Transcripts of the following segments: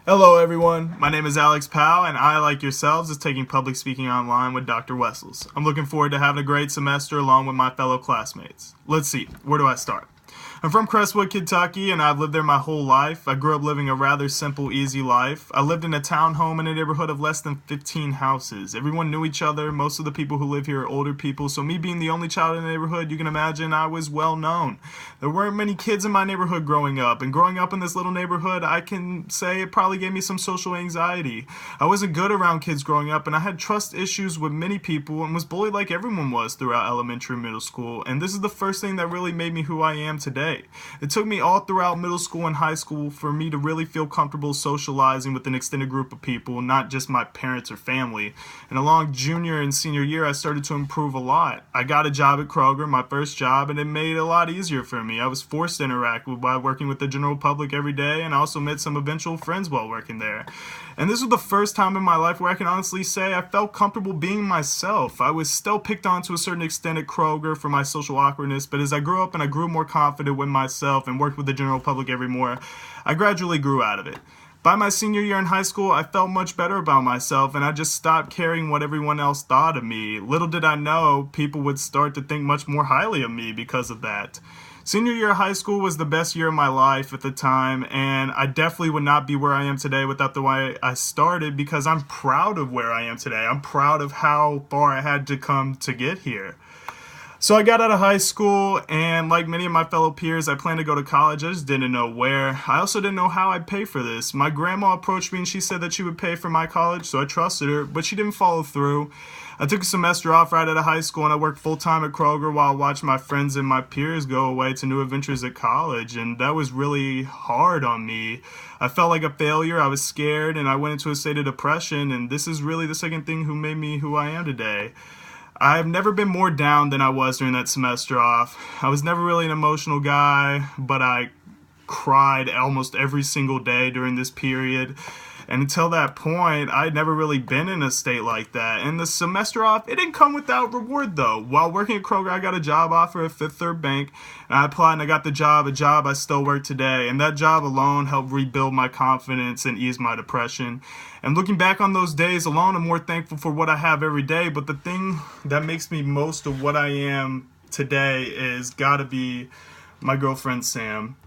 Hello everyone, my name is Alex Powell and I, like yourselves, is taking public speaking online with Dr. Wessels. I'm looking forward to having a great semester along with my fellow classmates. Let's see, where do I start? I'm from Crestwood, Kentucky, and I've lived there my whole life. I grew up living a rather simple, easy life. I lived in a townhome in a neighborhood of less than 15 houses. Everyone knew each other. Most of the people who live here are older people, so me being the only child in the neighborhood, you can imagine I was well known. There weren't many kids in my neighborhood growing up, and growing up in this little neighborhood, I can say it probably gave me some social anxiety. I wasn't good around kids growing up, and I had trust issues with many people and was bullied like everyone was throughout elementary and middle school, and this is the first thing that really made me who I am today. It took me all throughout middle school and high school for me to really feel comfortable socializing with an extended group of people, not just my parents or family. And along junior and senior year, I started to improve a lot. I got a job at Kroger, my first job, and it made it a lot easier for me. I was forced to interact by working with the general public every day, and I also met some eventual friends while working there. And this was the first time in my life where I can honestly say I felt comfortable being myself. I was still picked on to a certain extent at Kroger for my social awkwardness, but as I grew up and I grew more confident with myself and worked with the general public every more, I gradually grew out of it. By my senior year in high school, I felt much better about myself, and I just stopped caring what everyone else thought of me. Little did I know, people would start to think much more highly of me because of that. Senior year of high school was the best year of my life at the time, and I definitely would not be where I am today without the way I started, because I'm proud of where I am today. I'm proud of how far I had to come to get here. So I got out of high school, and like many of my fellow peers, I planned to go to college. I just didn't know where. I also didn't know how I'd pay for this. My grandma approached me and she said that she would pay for my college, so I trusted her, but she didn't follow through. I took a semester off right out of high school, and I worked full-time at Kroger while I watched my friends and my peers go away to new adventures at college, and that was really hard on me. I felt like a failure, I was scared, and I went into a state of depression, and this is really the second thing who made me who I am today. I've never been more down than I was during that semester off. I was never really an emotional guy, but I cried almost every single day during this period. And until that point, I'd never really been in a state like that. And the semester off, it didn't come without reward though. While working at Kroger, I got a job offer at Fifth Third Bank, and I applied and I got the job, a job I still work today. And that job alone helped rebuild my confidence and ease my depression. And looking back on those days alone, I'm more thankful for what I have every day. But the thing that makes me most of what I am today is gotta be my girlfriend, Sam.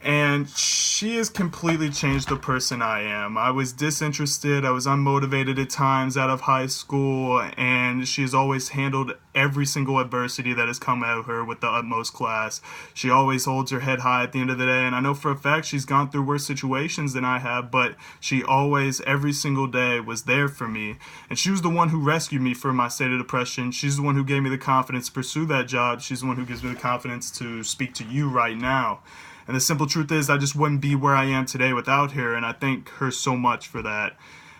And she has completely changed the person I am. I was disinterested, I was unmotivated at times out of high school, and she's always handled every single adversity that has come at her with the utmost class. She always holds her head high at the end of the day, and I know for a fact she's gone through worse situations than I have, but she always, every single day, was there for me. And she was the one who rescued me from my state of depression. She's the one who gave me the confidence to pursue that job. She's the one who gives me the confidence to speak to you right now. And the simple truth is, I just wouldn't be where I am today without her, and I thank her so much for that.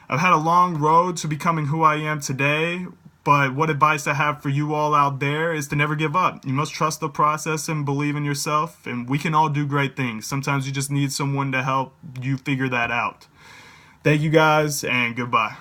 I've had a long road to becoming who I am today, but what advice I have for you all out there is to never give up. You must trust the process and believe in yourself, and we can all do great things. Sometimes you just need someone to help you figure that out. Thank you guys, and goodbye.